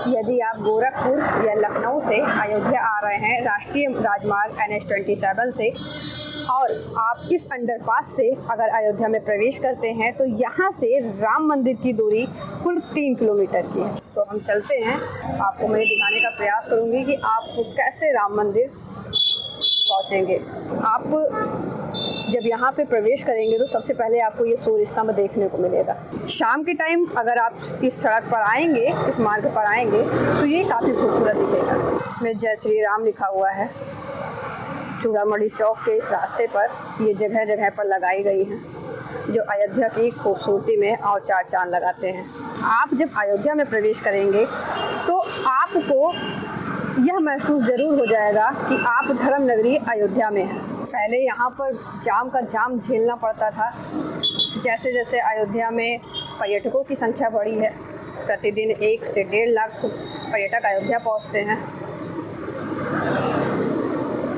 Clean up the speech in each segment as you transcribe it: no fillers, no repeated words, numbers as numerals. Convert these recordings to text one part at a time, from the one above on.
यदि आप गोरखपुर या लखनऊ से अयोध्या आ रहे हैं राष्ट्रीय राजमार्ग NH-27 से और आप इस अंडरपास से अगर अयोध्या में प्रवेश करते हैं तो यहाँ से राम मंदिर की दूरी कुल 3 किलोमीटर की है। तो हम चलते हैं, आपको मैं दिखाने का प्रयास करूँगी कि आप कैसे राम मंदिर पहुँचेंगे। आप जब यहाँ पे प्रवेश करेंगे तो सबसे पहले आपको ये सूर्य स्तंभ देखने को मिलेगा। शाम के टाइम अगर आप इस सड़क पर आएंगे, इस मार्ग पर आएंगे तो ये काफ़ी खूबसूरत दिखेगा। इसमें जय श्री राम लिखा हुआ है। चूड़ामणि चौक के इस रास्ते पर ये जगह जगह पर लगाई गई हैं जो अयोध्या की खूबसूरती में और चार चांद लगाते हैं। आप जब अयोध्या में प्रवेश करेंगे तो आपको यह महसूस ज़रूर हो जाएगा कि आप धर्म नगरी अयोध्या में हैं। पहले यहाँ पर जाम का जाम झेलना पड़ता था। जैसे जैसे अयोध्या में पर्यटकों की संख्या बढ़ी है, प्रतिदिन 1 से 1.5 लाख पर्यटक अयोध्या पहुँचते हैं,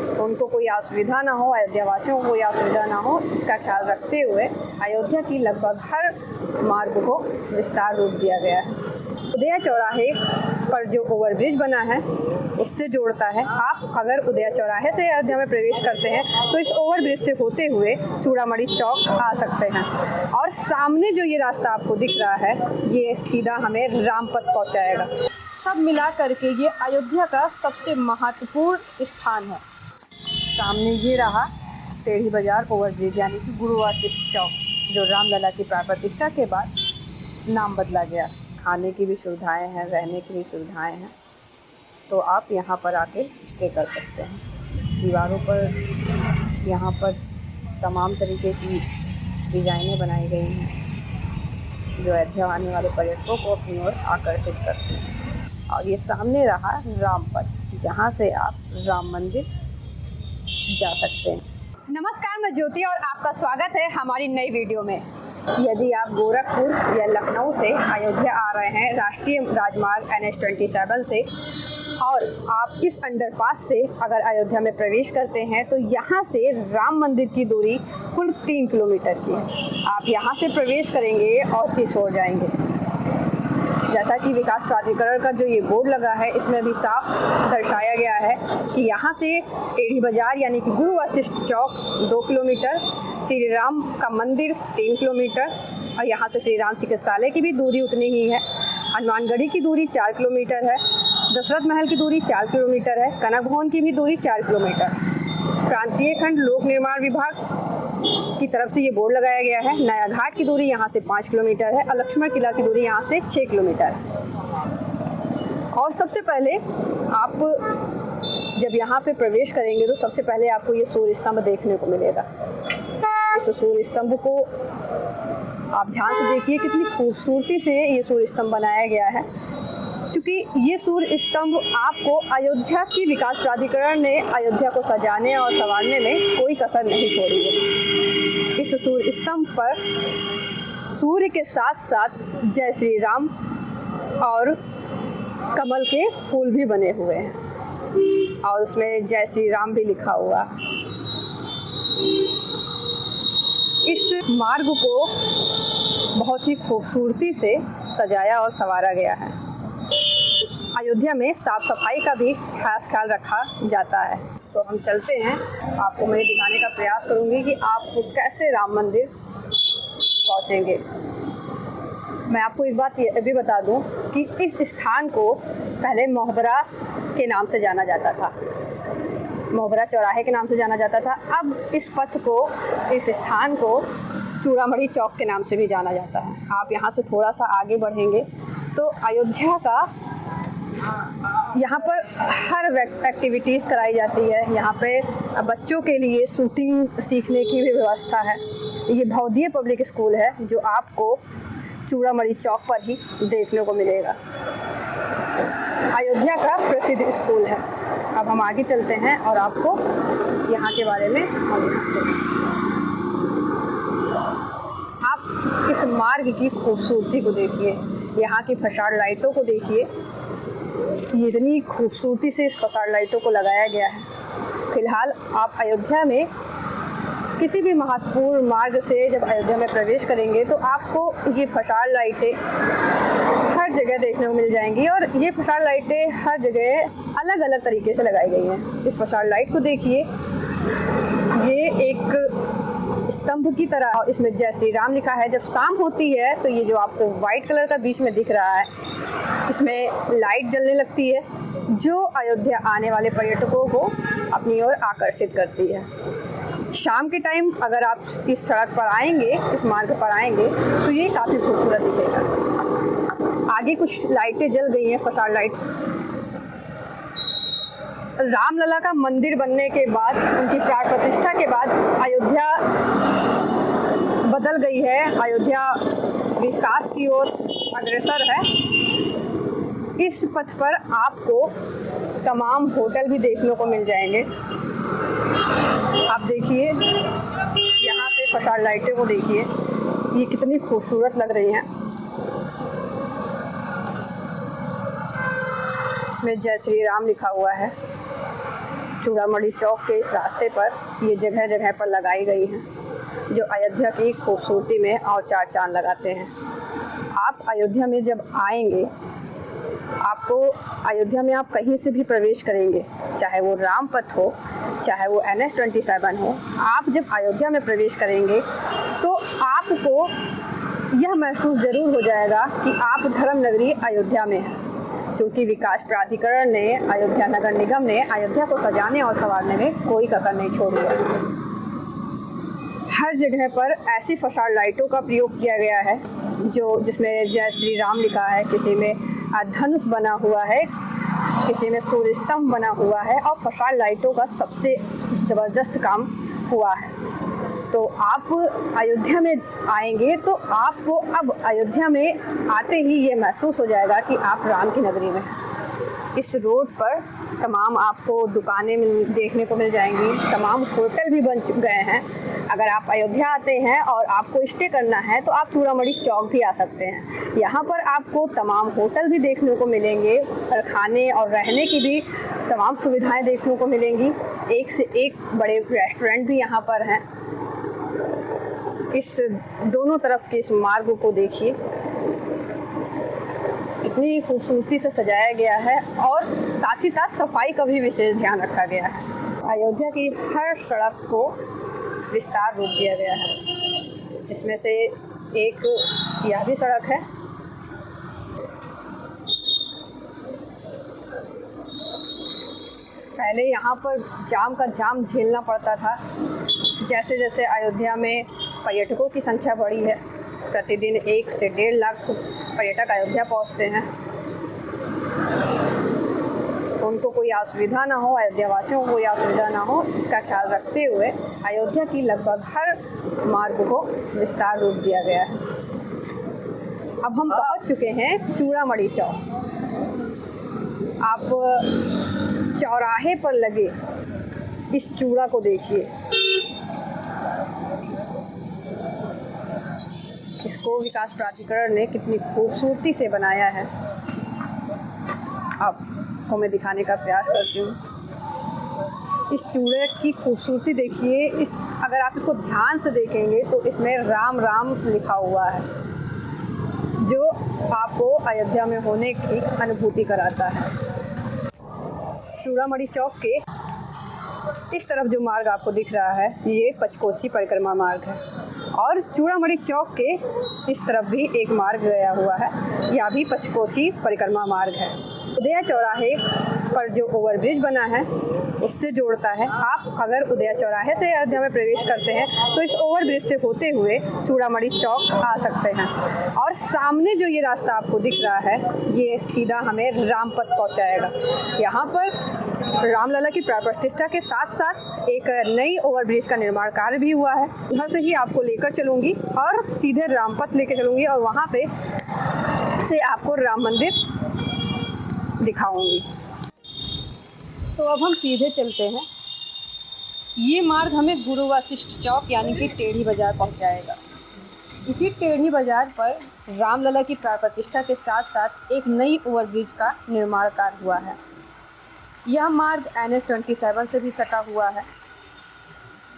तो उनको कोई असुविधा ना हो, अयोध्या वासियों को कोई असुविधा ना हो, इसका ख्याल रखते हुए अयोध्या की लगभग हर मार्ग को विस्तार रूप दिया गया है। उदया चौराहे पर जो ओवरब्रिज बना है उससे जोड़ता है। आप अगर उदया चौराहे से अयोध्या में प्रवेश करते हैं तो इस ओवरब्रिज से होते हुए चूड़ामणि चौक आ सकते हैं और सामने जो ये रास्ता आपको दिख रहा है ये सीधा हमें रामपथ पहुंचाएगा। सब मिला करके ये अयोध्या का सबसे महत्वपूर्ण स्थान है। सामने ये रहा टेढ़ी बाजार ओवरब्रिज यानी कि गुरु वशिष्ठ चौक, जो रामलला की प्राण प्रतिष्ठा के बाद नाम बदला गया। खाने की भी सुविधाएं हैं, रहने की भी सुविधाएं हैं, तो आप यहाँ पर आके स्टे कर सकते हैं। दीवारों पर यहाँ पर तमाम तरीके की डिज़ाइनें बनाई गई हैं जो अयोध्या आने वाले पर्यटकों को अपनी ओर आकर्षित करते हैं। और ये सामने रहा रामपथ, जहाँ से आप राम मंदिर जा सकते हैं। नमस्कार, मैं ज्योति और आपका स्वागत है हमारी नई वीडियो में। यदि आप गोरखपुर या लखनऊ से अयोध्या आ रहे हैं राष्ट्रीय राजमार्ग NH-27 से और आप इस अंडरपास से अगर अयोध्या में प्रवेश करते हैं तो यहाँ से राम मंदिर की दूरी कुल 3 किलोमीटर की है। आप यहाँ से प्रवेश करेंगे और इस ओर जाएंगे। जैसा कि विकास प्राधिकरण का जो ये बोर्ड लगा है इसमें भी साफ दर्शाया गया है कि यहाँ से टेढ़ी बाजार यानी कि गुरु वशिष्ठ चौक 2 किलोमीटर, श्री राम का मंदिर 3 किलोमीटर और यहाँ से श्री राम चिकित्सालय की भी दूरी उतनी ही है। हनुमानगढ़ी की दूरी 4 किलोमीटर है, दशरथ महल की दूरी 4 किलोमीटर है, कनक भवन की भी दूरी 4 किलोमीटर। प्रांतीय खंड लोक निर्माण विभाग की तरफ से ये बोर्ड लगाया गया है। नया घाट की दूरी यहाँ से 5 किलोमीटर है और लक्ष्मण किला की दूरी यहाँ से 6 किलोमीटर है। और सबसे पहले आप जब यहाँ पे प्रवेश करेंगे तो सबसे पहले आपको ये सूर्य स्तंभ देखने को मिलेगा। इस सूर्य स्तंभ को आप ध्यान से देखिए, कितनी खूबसूरती से ये सूर्य स्तंभ बनाया गया है। क्योंकि ये सूर्य स्तंभ आपको अयोध्या की विकास प्राधिकरण ने अयोध्या को सजाने और संवारने में कोई कसर नहीं छोड़ी है। इस सूर्य स्तंभ पर सूर्य के साथ साथ जय श्री राम और कमल के फूल भी बने हुए हैं और उसमें जय श्री राम भी लिखा हुआ। इस मार्ग को बहुत ही खूबसूरती से सजाया और संवारा गया है। अयोध्या में साफ सफाई का भी खास ख्याल रखा जाता है। तो हम चलते हैं, आपको मैं दिखाने का प्रयास करूंगी कि आप कैसे राम मंदिर पहुंचेंगे। मैं आपको एक बात ये भी बता दूं कि इस स्थान को पहले मोहबरा के नाम से जाना जाता था, मोहबरा चौराहे के नाम से जाना जाता था। अब इस पथ को, इस स्थान को चूड़ामणि चौक के नाम से भी जाना जाता है। आप यहाँ से थोड़ा सा आगे बढ़ेंगे तो अयोध्या का यहाँ पर हर एक्टिविटीज़ कराई जाती है। यहाँ पे बच्चों के लिए शूटिंग सीखने की भी व्यवस्था है। ये भवदीय पब्लिक स्कूल है जो आपको चूड़ामणि चौक पर ही देखने को मिलेगा। अयोध्या का प्रसिद्ध स्कूल है। अब हम आगे चलते हैं और आपको यहाँ के बारे में हम दिखाते हैं। आप इस मार्ग की खूबसूरती को देखिए, यहाँ की फसाड लाइटों को देखिए। ये इतनी खूबसूरती से इस फसाड लाइटों को लगाया गया है। फिलहाल आप अयोध्या में किसी भी महत्वपूर्ण मार्ग से जब अयोध्या में प्रवेश करेंगे तो आपको ये फसाड लाइटें हर हर जगह देखने को मिल जाएंगी और ये फसाड लाइटें हर जगह अलग अलग तरीके से लगाई गई हैं। इस फसाड लाइट को देखिए, ये एक स्तंभ की तरह, और इसमें जय श्री राम लिखा है। जब शाम होती है तो ये जो आपको वाइट कलर का बीच में दिख रहा है, इसमें लाइट जलने लगती है जो अयोध्या आने वाले पर्यटकों को अपनी ओर आकर्षित करती है। शाम के टाइम अगर आप इस सड़क पर आएंगे, इस मार्ग पर आएंगे, तो ये काफ़ी खूबसूरत दिखेगा। आगे कुछ लाइटें जल गई हैं, फसाड लाइट। रामलला का मंदिर बनने के बाद, उनकी प्राण प्रतिष्ठा के बाद अयोध्या बदल गई है, अयोध्या विकास की ओर अग्रसर है। इस पथ पर आपको तमाम होटल भी देखने को मिल जाएंगे। आप देखिए, यहाँ पे फसाड लाइटें को देखिए, ये कितनी खूबसूरत लग रही हैं। इसमें जय श्री राम लिखा हुआ है। चूड़ामणि चौक के इस रास्ते पर ये जगह जगह पर लगाई गई हैं, जो अयोध्या की खूबसूरती में और चार चांद लगाते हैं। आप अयोध्या में जब आएंगे, आपको अयोध्या में आप कहीं से भी प्रवेश करेंगे, चाहे वो राम पथ हो, चाहे वो NH-27 हो, आप जब अयोध्या में प्रवेश करेंगे तो आपको यह महसूस ज़रूर हो जाएगा कि आप धर्म नगरी अयोध्या में हैं। क्योंकि विकास प्राधिकरण ने, अयोध्या नगर निगम ने अयोध्या को सजाने और संवारने में कोई कसर नहीं छोड़ी है। हर जगह पर ऐसी फसाड लाइटों का प्रयोग किया गया है जिसमें जय श्री राम लिखा है, किसी में धनुष बना हुआ है, किसी में सूर्य स्तंभ बना हुआ है, और फसाड लाइटों का सबसे ज़बरदस्त काम हुआ है। तो आप अयोध्या में आएंगे तो आपको अब अयोध्या में आते ही ये महसूस हो जाएगा कि आप राम की नगरी में हैं। इस रोड पर तमाम आपको दुकानें देखने को मिल जाएंगी, तमाम होटल भी बन गए हैं। अगर आप अयोध्या आते हैं और आपको स्टे करना है तो आप चूड़ामणि चौक भी आ सकते हैं। यहाँ पर आपको तमाम होटल भी देखने को मिलेंगे और खाने और रहने की भी तमाम सुविधाएं देखने को मिलेंगी। एक से एक बड़े रेस्टोरेंट भी यहाँ पर हैं। इस दोनों तरफ के इस मार्ग को देखिए, इतनी खूबसूरती से सजाया गया है और साथ ही साथ सफाई का भी विशेष ध्यान रखा गया है। अयोध्या की हर सड़क को विस्तार रूप दिया गया है, जिसमें से एक यह भी सड़क है। पहले यहाँ पर जाम का जाम झेलना पड़ता था। जैसे जैसे अयोध्या में पर्यटकों की संख्या बढ़ी है, प्रतिदिन 1 से 1.5 लाख पर्यटक अयोध्या पहुँचते हैं, तो उनको कोई असुविधा ना हो, अयोध्या वासियों को कोई असुविधा ना हो, इसका ख्याल रखते हुए अयोध्या की लगभग हर मार्ग को विस्तार रूप दिया गया है। अब हम पहुंच चुके हैं चूड़ामणि चौक। आप चौराहे पर लगे इस चूड़ा को देखिए, इसको विकास प्राधिकरण ने कितनी खूबसूरती से बनाया है। आपको मैं दिखाने का प्रयास करती हूँ। इस चूड़े की खूबसूरती देखिए। अगर आप इसको ध्यान से देखेंगे तो इसमें राम राम लिखा हुआ है, जो आपको अयोध्या में होने की अनुभूति कराता है। चूड़ामणि चौक के इस तरफ जो मार्ग आपको दिख रहा है, ये पंचकोसी परिक्रमा मार्ग है, और चूड़ामणि चौक के इस तरफ भी एक मार्ग गया हुआ है, यह भी पंचकोसी परिक्रमा मार्ग है। उदया चौराहे पर जो ओवरब्रिज बना है उससे जोड़ता है। आप अगर उदया चौराहे से अयोध्या में प्रवेश करते हैं तो इस ओवरब्रिज से होते हुए चूड़ामणि चौक आ सकते हैं। और सामने जो ये रास्ता आपको दिख रहा है, ये सीधा हमें रामपथ पहुंचाएगा। यहाँ पर रामलला की प्राण प्रतिष्ठा के साथ साथ एक नई ओवरब्रिज का निर्माण कार्य भी हुआ है। उधर से ही आपको लेकर चलूँगी और सीधे रामपथ लेकर चलूँगी और वहाँ पे से आपको राम मंदिर दिखाऊंगी। तो अब हम सीधे चलते हैं। ये मार्ग हमें गुरु वशिष्ठ चौक यानी कि टेढ़ी बाज़ार पहुंचाएगा। इसी टेढ़ी बाज़ार पर रामलला की प्राण प्रतिष्ठा के साथ साथ एक नई ओवरब्रिज का निर्माण कार्य हुआ है। यह मार्ग NH-27 से भी सटा हुआ है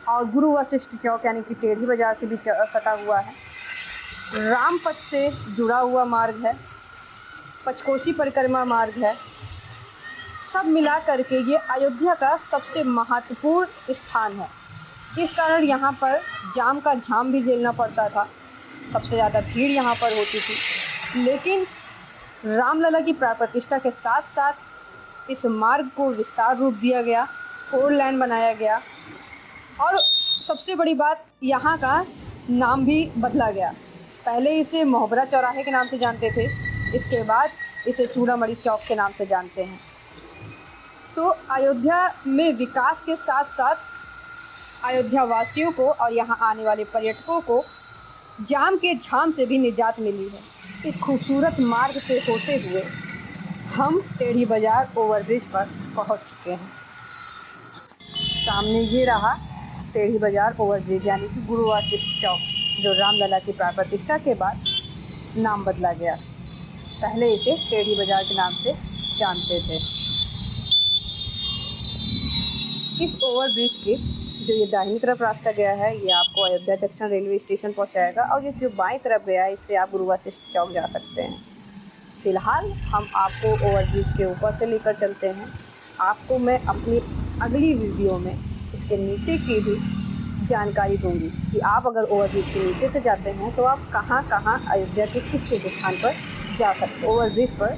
और गुरु वशिष्ठ चौक यानी कि टेढ़ी बाज़ार से भी सटा हुआ है। रामपथ से जुड़ा हुआ मार्ग है। पंचकोसी परिक्रमा मार्ग है, सब मिला करके ये अयोध्या का सबसे महत्वपूर्ण स्थान है। इस कारण यहाँ पर जाम का झाम भी झेलना पड़ता था, सबसे ज़्यादा भीड़ यहाँ पर होती थी। लेकिन रामलला की प्राण प्रतिष्ठा के साथ साथ इस मार्ग को विस्तार रूप दिया गया, 4 लेन बनाया गया और सबसे बड़ी बात यहाँ का नाम भी बदला गया। पहले इसे मोहबरा चौराहे के नाम से जानते थे, इसके बाद इसे चूड़ामणि चौक के नाम से जानते हैं। तो अयोध्या में विकास के साथ साथ अयोध्या वासियों को और यहाँ आने वाले पर्यटकों को जाम के झाम से भी निजात मिली है। इस खूबसूरत मार्ग से होते हुए हम टेढ़ी बाज़ार ओवरब्रिज पर पहुँच चुके हैं। सामने ये रहा टेढ़ी बाज़ार ओवरब्रिज, यानी कि गुरु वासिष्ठ चौक, जो रामलला की प्राण प्रतिष्ठा के बाद नाम बदला गया। पहले इसे टेढ़ी बाज़ार के नाम से जानते थे। इस ओवरब्रिज के जो ये दाहिनी तरफ रास्ता गया है, ये आपको अयोध्या जंक्शन रेलवे स्टेशन पहुंचाएगा और ये जो बाईं तरफ गया है, इससे आप गुरु वासिष्ठ चौक जा सकते हैं। फ़िलहाल हम आपको ओवरब्रिज के ऊपर से लेकर चलते हैं। आपको मैं अपनी अगली वीडियो में इसके नीचे की भी जानकारी दूंगी कि आप अगर ओवरब्रिज के नीचे से जाते हैं तो आप कहाँ कहाँ अयोध्या के किस स्थान पर जा सकते। ओवरब्रिज पर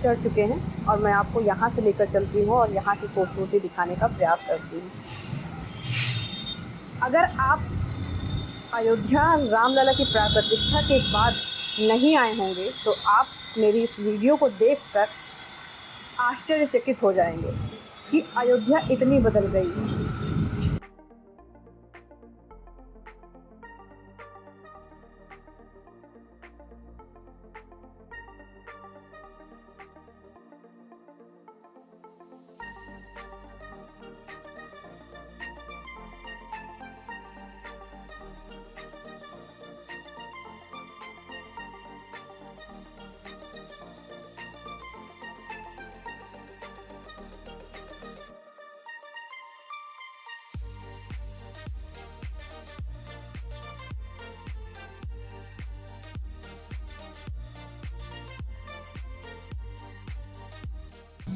चढ़ चुके हैं और मैं आपको यहाँ से लेकर चलती हूँ और यहाँ की खूबसूरती दिखाने का प्रयास करती हूँ। अगर आप अयोध्या रामलला की प्राण प्रतिष्ठा के बाद नहीं आए होंगे तो आप मेरी इस वीडियो को देखकर आश्चर्यचकित हो जाएंगे कि अयोध्या इतनी बदल गई।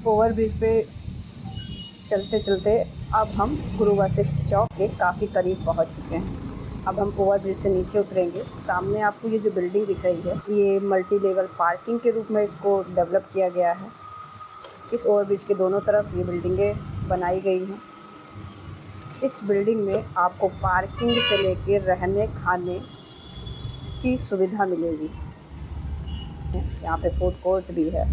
ओवरब्रिज पे चलते चलते अब हम गुरु वासिष्ठ चौक के काफ़ी करीब पहुंच चुके हैं। अब हम ओवरब्रिज से नीचे उतरेंगे। सामने आपको ये जो बिल्डिंग दिख रही है, ये मल्टी लेवल पार्किंग के रूप में इसको डेवलप किया गया है। इस ओवरब्रिज के दोनों तरफ ये बिल्डिंगें बनाई गई हैं। इस बिल्डिंग में आपको पार्किंग से लेकर रहने खाने की सुविधा मिलेगी। यहाँ पे फूड कोर्ट भी है,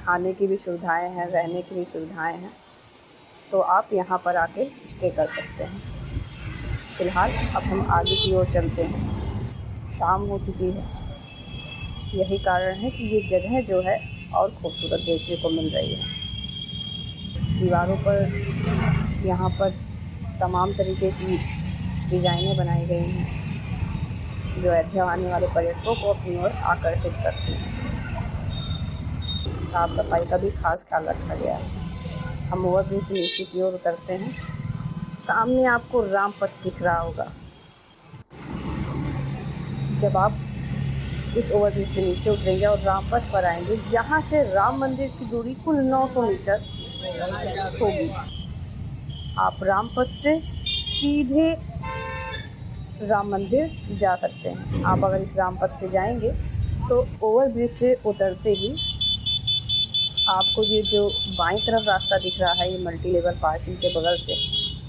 खाने की भी सुविधाएं हैं, रहने की भी सुविधाएं हैं, तो आप यहाँ पर आके स्टे कर सकते हैं। फ़िलहाल अब हम आगे की ओर चलते हैं। शाम हो चुकी है, यही कारण है कि ये जगह जो है और खूबसूरत देखने को मिल रही है। दीवारों पर यहाँ पर तमाम तरीके की डिज़ाइनें बनाई गई हैं जो अयोध्या आने वाले पर्यटकों को अपनी ओर आकर्षित करती हैं। साफ़ सफाई का भी खास ख्याल रखा गया है। हम ओवरब्रिज से नीचे की ओर उतरते हैं। सामने आपको रामपथ दिख रहा होगा। जब आप इस ओवरब्रिज से नीचे उतरेंगे और रामपथ पर आएंगे, यहाँ से राम मंदिर की दूरी कुल 900 मीटर होगी। आप रामपथ से सीधे राम मंदिर जा सकते हैं। आप अगर इस रामपथ से जाएंगे तो ओवरब्रिज से उतरते ही आपको ये जो बाईं तरफ रास्ता दिख रहा है, ये मल्टी लेवल पार्किंग के बगल से,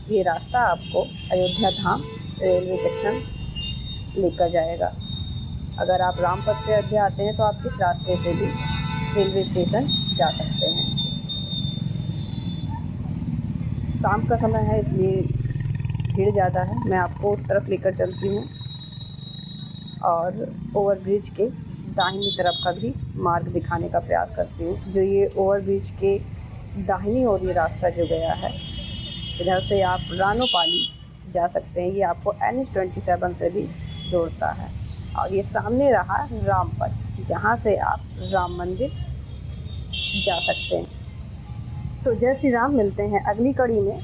ये रास्ता आपको अयोध्या धाम रेलवे जंक्शन लेकर जाएगा। अगर आप रामपथ से अयोध्या आते हैं तो आप इस रास्ते से भी रेलवे स्टेशन जा सकते हैं। शाम का समय है इसलिए भीड़ ज़्यादा है। मैं आपको उस तरफ लेकर चलती हूँ और ओवरब्रिज के दाहिनी तरफ का भी मार्ग दिखाने का प्रयास करती हूँ। जो ये ओवरब्रिज के दाहिनी ओर ये रास्ता जो गया है, इधर से आप रानोपाली जा सकते हैं। ये आपको NH-27 से भी जोड़ता है। और ये सामने रहा रामपथ, जहाँ से आप राम मंदिर जा सकते हैं। तो जय श्री राम, मिलते हैं अगली कड़ी में।